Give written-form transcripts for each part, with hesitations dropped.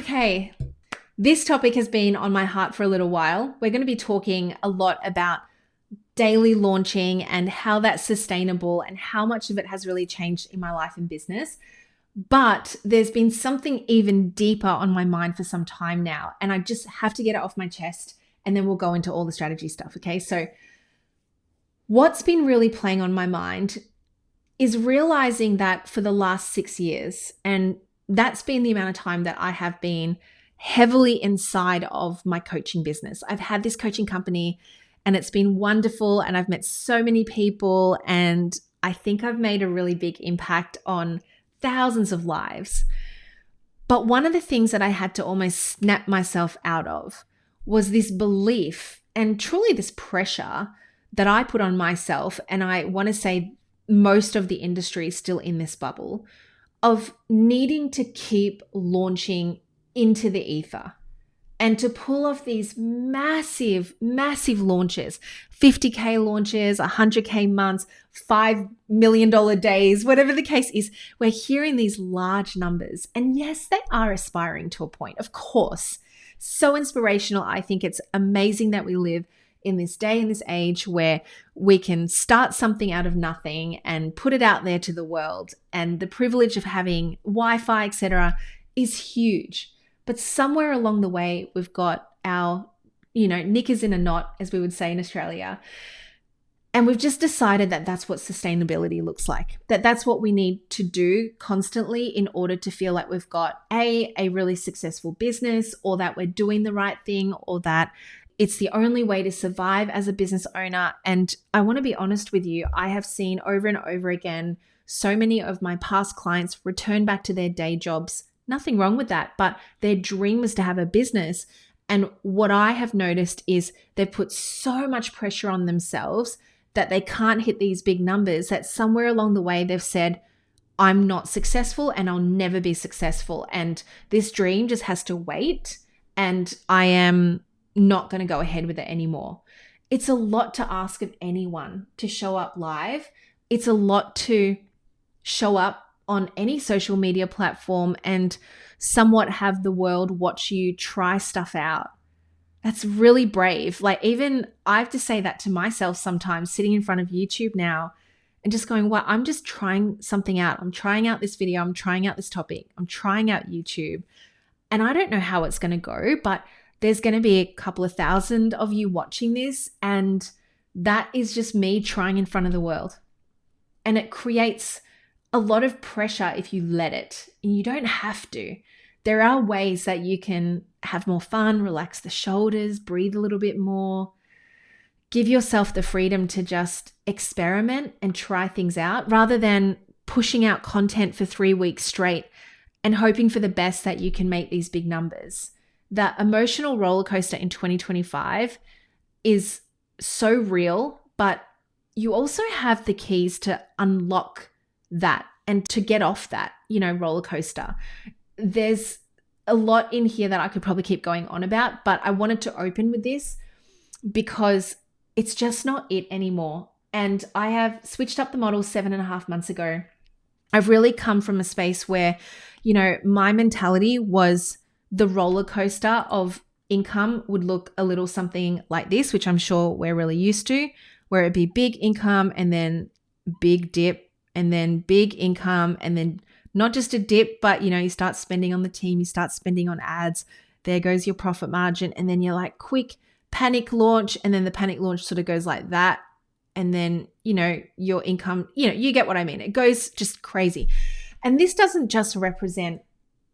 Okay, this topic has been on my heart for a little while. We're going to be talking a lot about daily launching and how that's sustainable and how much of it has really changed in my life and business. But there's been something even deeper on my mind for some time now, and I just have to get it off my chest, and then we'll go into all the strategy stuff, okay? So what's been really playing on my mind is realizing that for the last 6 years, and that's been the amount of time that I have been heavily inside of my coaching business. I've had this coaching company and it's been wonderful, and I've met so many people, and I think I've made a really big impact on thousands of lives. But one of the things that I had to almost snap myself out of was this belief and truly this pressure that I put on myself, and I want to say most of the industry is still in this bubble, of needing to keep launching into the ether and to pull off these massive, massive launches, 50K launches, 100K months, $5 million days, whatever the case is. We're hearing these large numbers. And yes, they are aspiring to a point, of course. So inspirational. I think it's amazing that we live in this day, in this age where we can start something out of nothing and put it out there to the world. And the privilege of having Wi-Fi, etc., is huge. But somewhere along the way, we've got our, knickers in a knot, as we would say in Australia. And we've just decided that that's what sustainability looks like, that that's what we need to do constantly in order to feel like we've got a really successful business, or that we're doing the right thing, or that it's the only way to survive as a business owner. And I want to be honest with you, I have seen over and over again so many of my past clients return back to their day jobs. Nothing wrong with that, but their dream was to have a business. And what I have noticed is they've put so much pressure on themselves that they can't hit these big numbers, that somewhere along the way they've said, I'm not successful and I'll never be successful. And this dream just has to wait, and I am not going to go ahead with it anymore. It's a lot to ask of anyone to show up live. It's a lot to show up on any social media platform and somewhat have the world watch you try stuff out. That's really brave. Like, even I have to say that to myself sometimes, sitting in front of YouTube now and just going, well, I'm just trying something out. I'm trying out this video. I'm trying out this topic. I'm trying out YouTube. And I don't know how it's going to go, but there's going to be a couple of thousand of you watching this. And that is just me trying in front of the world. And it creates a lot of pressure if you let it. And you don't have to. There are ways that you can have more fun, relax the shoulders, breathe a little bit more, give yourself the freedom to just experiment and try things out, rather than pushing out content for 3 weeks straight and hoping for the best that you can make these big numbers. The emotional roller coaster in 2025 is so real, but you also have the keys to unlock that and to get off that, roller coaster. There's a lot in here that I could probably keep going on about, but I wanted to open with this because it's just not it anymore. And I have switched up the model 7.5 months ago. I've really come from a space where, my mentality was the roller coaster of income would look a little something like this, which I'm sure we're really used to, where it'd be big income and then big dip and then big income, and then not just a dip, but you start spending on the team, you start spending on ads, there goes your profit margin, and then you're like quick panic launch, and then the panic launch sort of goes like that, and then your income, you get what I mean. It goes just crazy. And this doesn't just represent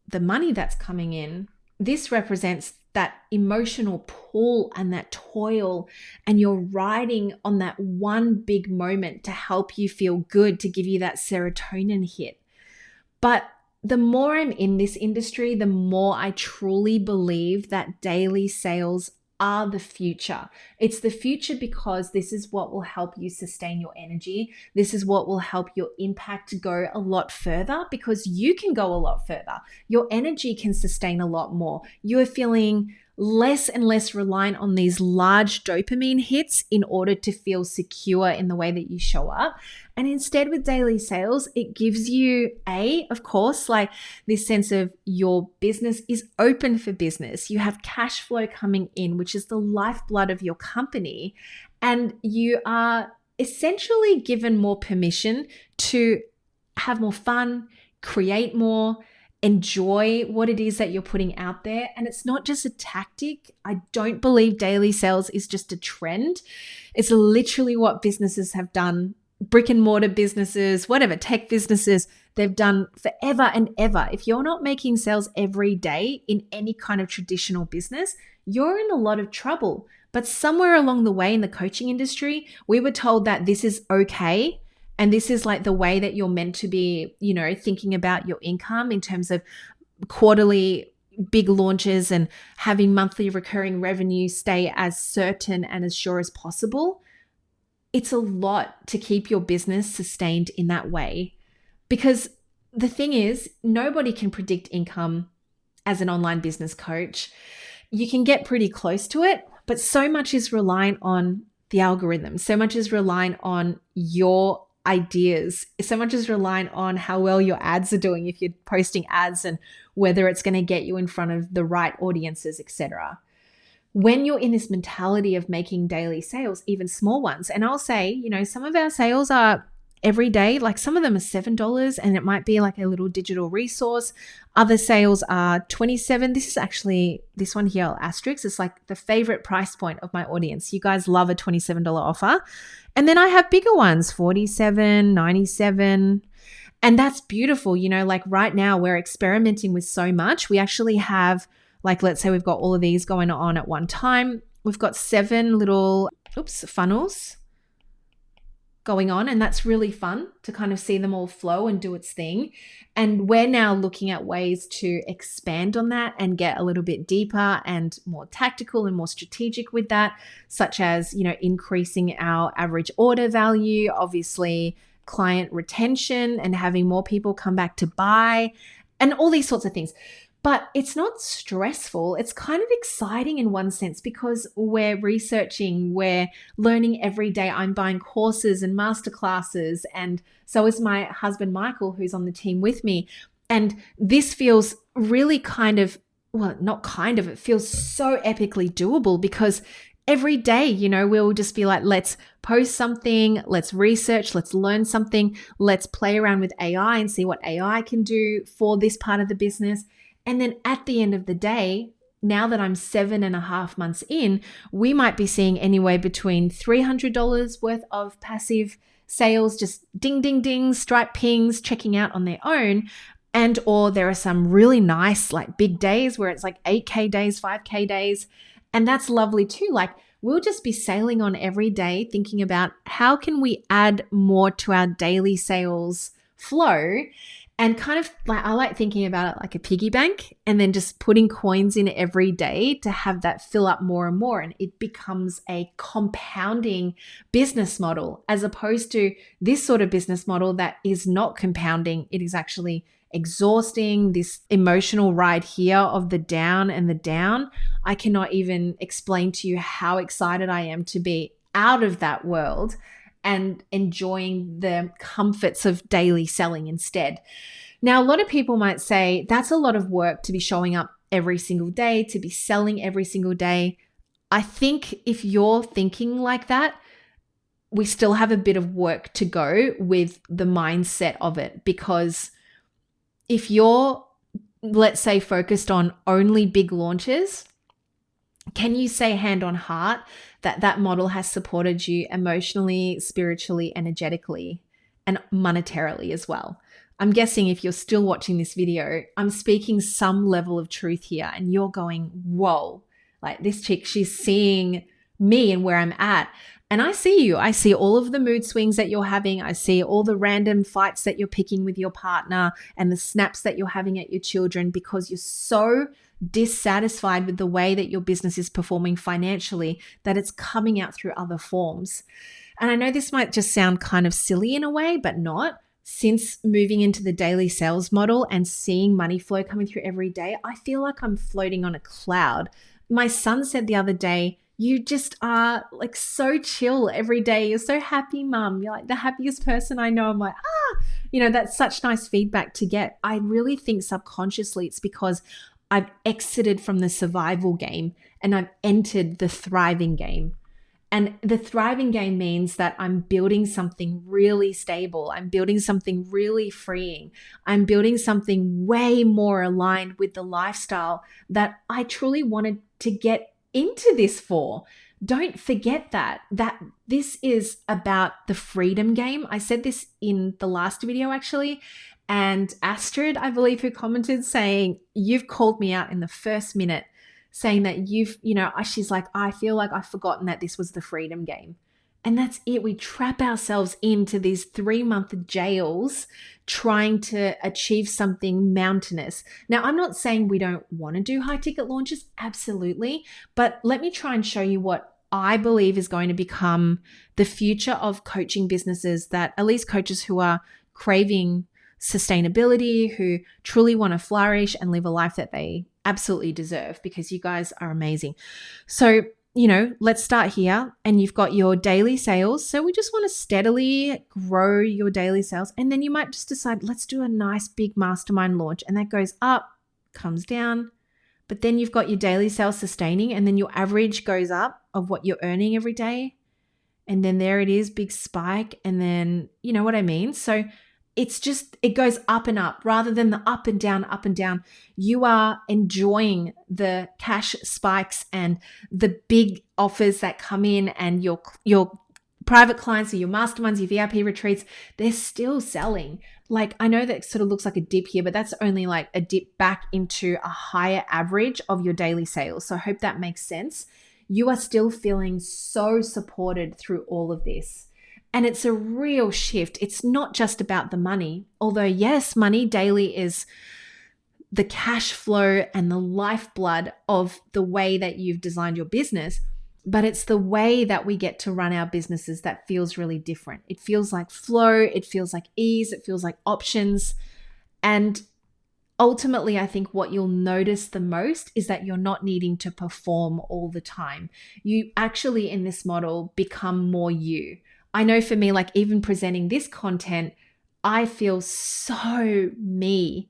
the money that's coming in. This represents that emotional pull and that toil, and you're riding on that one big moment to help you feel good, to give you that serotonin hit. But the more I'm in this industry, the more I truly believe that daily sales are the future. It's the future because this is what will help you sustain your energy. This is what will help your impact go a lot further, because you can go a lot further. Your energy can sustain a lot more. You are feeling less and less reliant on these large dopamine hits in order to feel secure in the way that you show up. And instead with daily sales, it gives you of course, like this sense of your business is open for business. You have cash flow coming in, which is the lifeblood of your company. And you are essentially given more permission to have more fun, create more, enjoy what it is that you're putting out there. And it's not just a tactic. I don't believe daily sales is just a trend. It's literally what businesses have done. Brick and mortar businesses, whatever, tech businesses, they've done forever and ever. If you're not making sales every day in any kind of traditional business, you're in a lot of trouble. But somewhere along the way in the coaching industry, we were told that this is okay. And this is like the way that you're meant to be, thinking about your income in terms of quarterly big launches and having monthly recurring revenue stay as certain and as sure as possible. It's a lot to keep your business sustained in that way, because the thing is, nobody can predict income as an online business coach. You can get pretty close to it, but so much is reliant on the algorithm. So much is reliant on your ideas. So much is reliant on how well your ads are doing, if you're posting ads, and whether it's going to get you in front of the right audiences, etc. When you're in this mentality of making daily sales, even small ones, and I'll say, some of our sales are every day, like some of them are $7 and it might be like a little digital resource. Other sales are $27. This one here, I'll asterisk. It's like the favorite price point of my audience. You guys love a $27 offer. And then I have bigger ones, $47, $97. And that's beautiful. Like right now we're experimenting with so much. We actually have, like, let's say we've got all of these going on at one time. We've got 7 little funnels going on, and that's really fun to kind of see them all flow and do its thing. And we're now looking at ways to expand on that and get a little bit deeper and more tactical and more strategic with that, such as, increasing our average order value, obviously client retention and having more people come back to buy, and all these sorts of things. But it's not stressful. It's kind of exciting in one sense, because we're researching, we're learning every day. I'm buying courses and masterclasses, and so is my husband, Michael, who's on the team with me. And this feels really it feels so epically doable, because every day, we'll just be like, let's post something, let's research, let's learn something, let's play around with AI and see what AI can do for this part of the business. And then at the end of the day, now that I'm 7.5 months in, we might be seeing anywhere between $300 worth of passive sales, just ding, ding, ding, Stripe pings, checking out on their own. And or there are some really nice, like big days where it's like 8K days, 5K days. And that's lovely too. Like we'll just be sailing on every day, thinking about how can we add more to our daily sales flow. And kind of like, I like thinking about it like a piggy bank, and then just putting coins in every day to have that fill up more and more. And it becomes a compounding business model, as opposed to this sort of business model that is not compounding. It is actually exhausting, this emotional ride here of the down and the down. I cannot even explain to you how excited I am to be out of that world and enjoying the comforts of daily selling instead. Now, a lot of people might say that's a lot of work to be showing up every single day, to be selling every single day. I think if you're thinking like that, we still have a bit of work to go with the mindset of it, because if you're, let's say, focused on only big launches, can you say hand on heart that that model has supported you emotionally, spiritually, energetically, and monetarily as well? I'm guessing if you're still watching this video, I'm speaking some level of truth here, and you're going, whoa, like this chick, she's seeing me and where I'm at. And I see you. I see all of the mood swings that you're having. I see all the random fights that you're picking with your partner and the snaps that you're having at your children, because you're so dissatisfied with the way that your business is performing financially that it's coming out through other forms. And I know this might just sound kind of silly in a way, but not. Since moving into the daily sales model and seeing money flow coming through every day, I feel like I'm floating on a cloud. My son said the other day, You just are like so chill every day. You're so happy, mum. You're like the happiest person I know. I'm like, that's such nice feedback to get. I really think subconsciously it's because I've exited from the survival game and I've entered the thriving game. And the thriving game means that I'm building something really stable. I'm building something really freeing. I'm building something way more aligned with the lifestyle that I truly wanted to get into this for. Don't forget that this is about the freedom game. I said this in the last video actually. And Astrid, I believe, who commented saying, you've called me out in the first minute saying that she's like, I feel like I've forgotten that this was the freedom game. And that's it. We trap ourselves into these 3-month jails trying to achieve something mountainous. Now, I'm not saying we don't want to do high ticket launches. Absolutely. But let me try and show you what I believe is going to become the future of coaching businesses, that at least coaches who are craving sustainability, who truly want to flourish and live a life that they absolutely deserve, because you guys are amazing. So, let's start here. And you've got your daily sales. So we just want to steadily grow your daily sales. And then you might just decide, let's do a nice big mastermind launch. And that goes up, comes down. But then you've got your daily sales sustaining, and then your average goes up of what you're earning every day. And then there it is, big spike. And then, you know what I mean? So it goes up and up rather than the up and down, up and down. You are enjoying the cash spikes and the big offers that come in, and your private clients or your masterminds, your VIP retreats, they're still selling. Like, I know that sort of looks like a dip here, but that's only like a dip back into a higher average of your daily sales. So I hope that makes sense. You are still feeling so supported through all of this. And it's a real shift. It's not just about the money, although yes, money daily is the cash flow and the lifeblood of the way that you've designed your business, but it's the way that we get to run our businesses that feels really different. It feels like flow, it feels like ease, it feels like options. And ultimately, I think what you'll notice the most is that you're not needing to perform all the time. You actually, in this model, become more you. I know for me, like even presenting this content, I feel so me.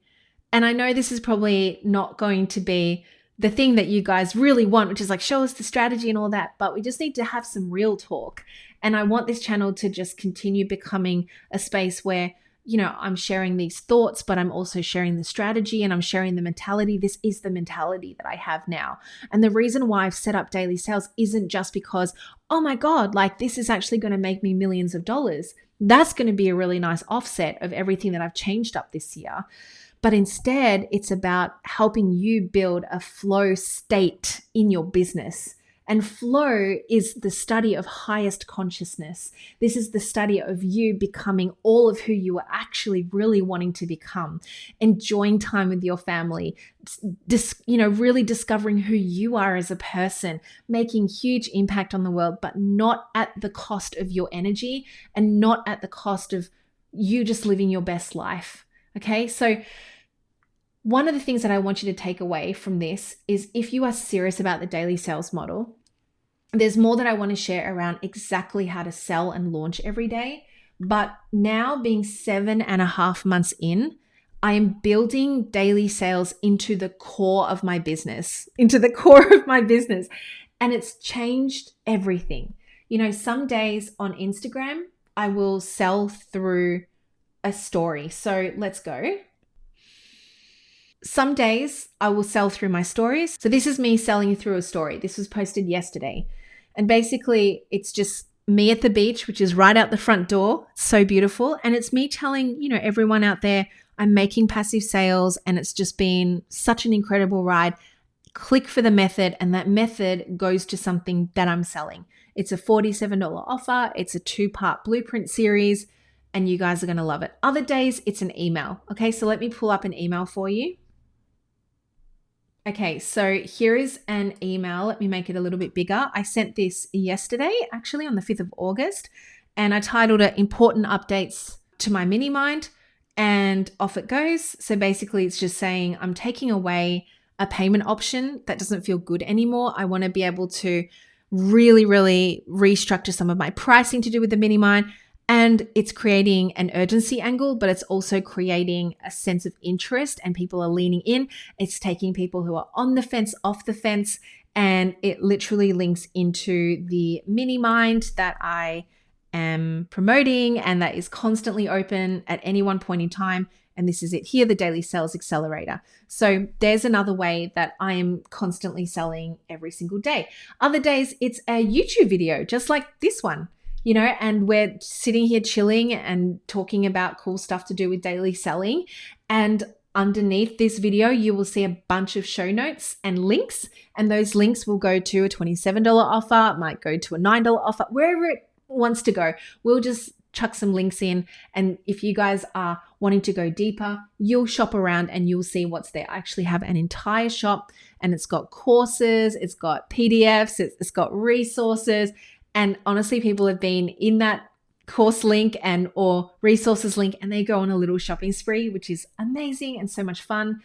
And I know this is probably not going to be the thing that you guys really want, which is like, show us the strategy and all that, but we just need to have some real talk. And I want this channel to just continue becoming a space where, I'm sharing these thoughts, but I'm also sharing the strategy and I'm sharing the mentality. This is the mentality that I have now. And the reason why I've set up daily sales isn't just because, oh my God, like this is actually going to make me millions of dollars. That's going to be a really nice offset of everything that I've changed up this year. But instead, it's about helping you build a flow state in your business. And flow is the study of highest consciousness. This is the study of you becoming all of who you are actually really wanting to become, enjoying time with your family, really discovering who you are as a person, making huge impact on the world, but not at the cost of your energy and not at the cost of you just living your best life. Okay, so one of the things that I want you to take away from this is, if you are serious about the daily sales model, there's more that I want to share around exactly how to sell and launch every day. But now, being 7.5 months in, I am building daily sales into the core of my business, And it's changed everything. Some days on Instagram, I will sell through a story. So let's go. Some days I will sell through my stories. So this is me selling through a story. This was posted yesterday. And basically it's just me at the beach, which is right out the front door. It's so beautiful. And it's me telling, everyone out there, I'm making passive sales and it's just been such an incredible ride. Click for the method, and that method goes to something that I'm selling. It's a $47 offer. It's a 2-part blueprint series, and you guys are going to love it. Other days, it's an email. Okay, so let me pull up an email for you. Okay, so here is an email. Let me make it a little bit bigger. I sent this yesterday, actually on the 5th of August, and I titled it Important Updates to My Mini Mind, and off it goes. So basically it's just saying I'm taking away a payment option that doesn't feel good anymore. I want to be able to really restructure some of my pricing to do with the mini mind. And it's creating an urgency angle, but it's also creating a sense of interest and people are leaning in. It's taking people who are on the fence off the fence, and it literally links into the mini mind that I am promoting and that is constantly open at any one point in time. And this is it here, the Daily Sales Accelerator. So there's another way that I am constantly selling every single day. Other days, it's a YouTube video, just like this one, and we're sitting here chilling and talking about cool stuff to do with daily selling. And underneath this video, you will see a bunch of show notes and links. And those links will go to a $27 offer, might go to a $9 offer, wherever it wants to go. We'll just chuck some links in. And if you guys are wanting to go deeper, you'll shop around and you'll see what's there. I actually have an entire shop and it's got courses, it's got PDFs, it's got resources. And honestly, people have been in that course link or resources link and they go on a little shopping spree, which is amazing and so much fun.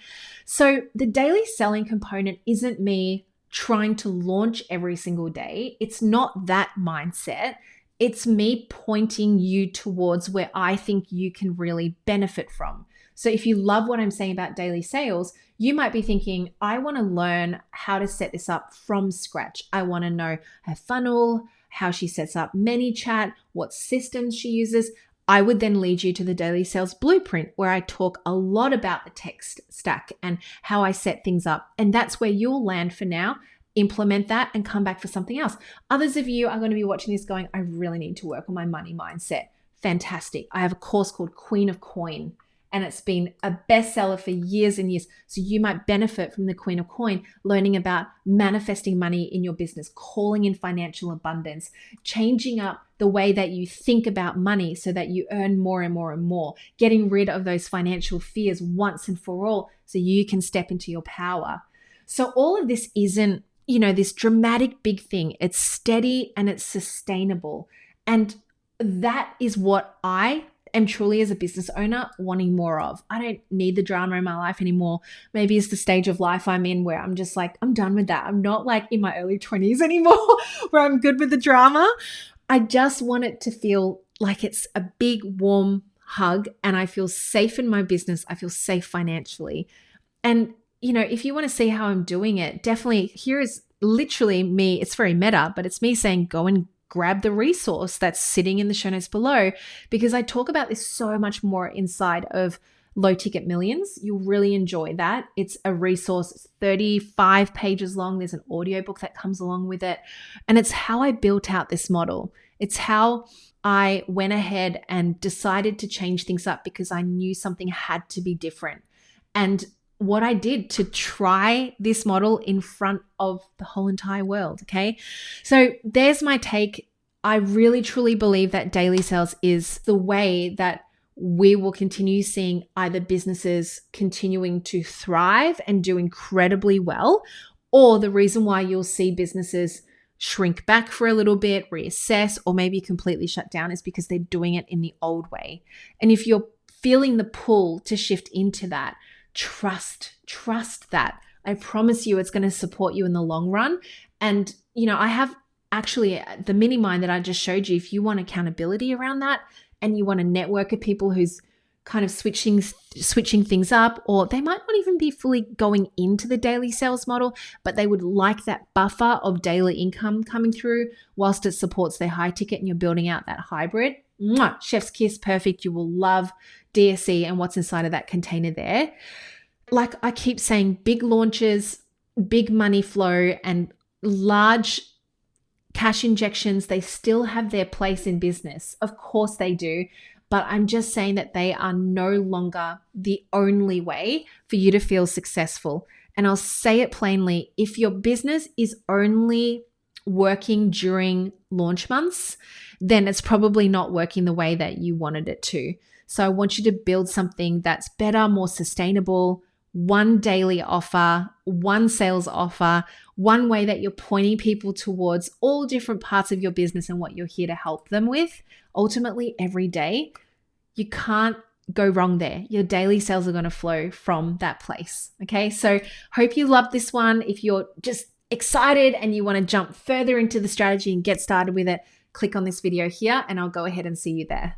So the daily selling component isn't me trying to launch every single day. It's not that mindset. It's me pointing you towards where I think you can really benefit from. So if you love what I'm saying about daily sales, you might be thinking, I want to learn how to set this up from scratch. I want to know her funnel, how she sets up ManyChat, what systems she uses. I would then lead you to the Daily Sales Blueprint, where I talk a lot about the tech stack and how I set things up. And that's where you'll land for now. Implement that and come back for something else. Others of you are going to be watching this going, I really need to work on my money mindset. Fantastic. I have a course called Queen of Coin, and it's been a bestseller for years and years. So you might benefit from the Queen of Coin, learning about manifesting money in your business, calling in financial abundance, changing up the way that you think about money so that you earn more and more and more, getting rid of those financial fears once and for all so you can step into your power. So all of this isn't this dramatic big thing. It's steady and it's sustainable. And that is what I am truly as a business owner wanting more of. I don't need the drama in my life anymore. Maybe it's the stage of life I'm in where I'm just like, I'm done with that. I'm not like in my early 20s anymore where I'm good with the drama. I just want it to feel like it's a big, warm hug and I feel safe in my business. I feel safe financially. And if you want to see how I'm doing it, definitely here is literally me. It's very meta, but it's me saying, go and grab the resource that's sitting in the show notes below, because I talk about this so much more inside of Low Ticket Millions. You'll really enjoy that. It's a resource. It's 35 pages long. There's an audiobook that comes along with it. And it's how I built out this model. It's how I went ahead and decided to change things up because I knew something had to be different. And what I did to try this model in front of the whole entire world. Okay. So there's my take. I really truly believe that daily sales is the way that we will continue seeing either businesses continuing to thrive and do incredibly well, or the reason why you'll see businesses shrink back for a little bit, reassess, or maybe completely shut down is because they're doing it in the old way. And if you're feeling the pull to shift into that, trust that. I promise you it's going to support you in the long run. And, I have actually the mini mind that I just showed you. If you want accountability around that and you want a network of people who's kind of switching things up, or they might not even be fully going into the daily sales model, but they would like that buffer of daily income coming through whilst it supports their high ticket and you're building out that hybrid. Mwah, chef's kiss, perfect. You will love DSC and what's inside of that container there. Like I keep saying, big launches, big money flow, and large cash injections, they still have their place in business. Of course they do. But I'm just saying that they are no longer the only way for you to feel successful. And I'll say it plainly, if your business is only working during launch months, then it's probably not working the way that you wanted it to. So I want you to build something that's better, more sustainable, one daily offer, one sales offer, one way that you're pointing people towards all different parts of your business and what you're here to help them with. Ultimately, every day, you can't go wrong there. Your daily sales are going to flow from that place. Okay. So hope you love this one. If you're just excited and you want to jump further into the strategy and get started with it, click on this video here and I'll go ahead and see you there.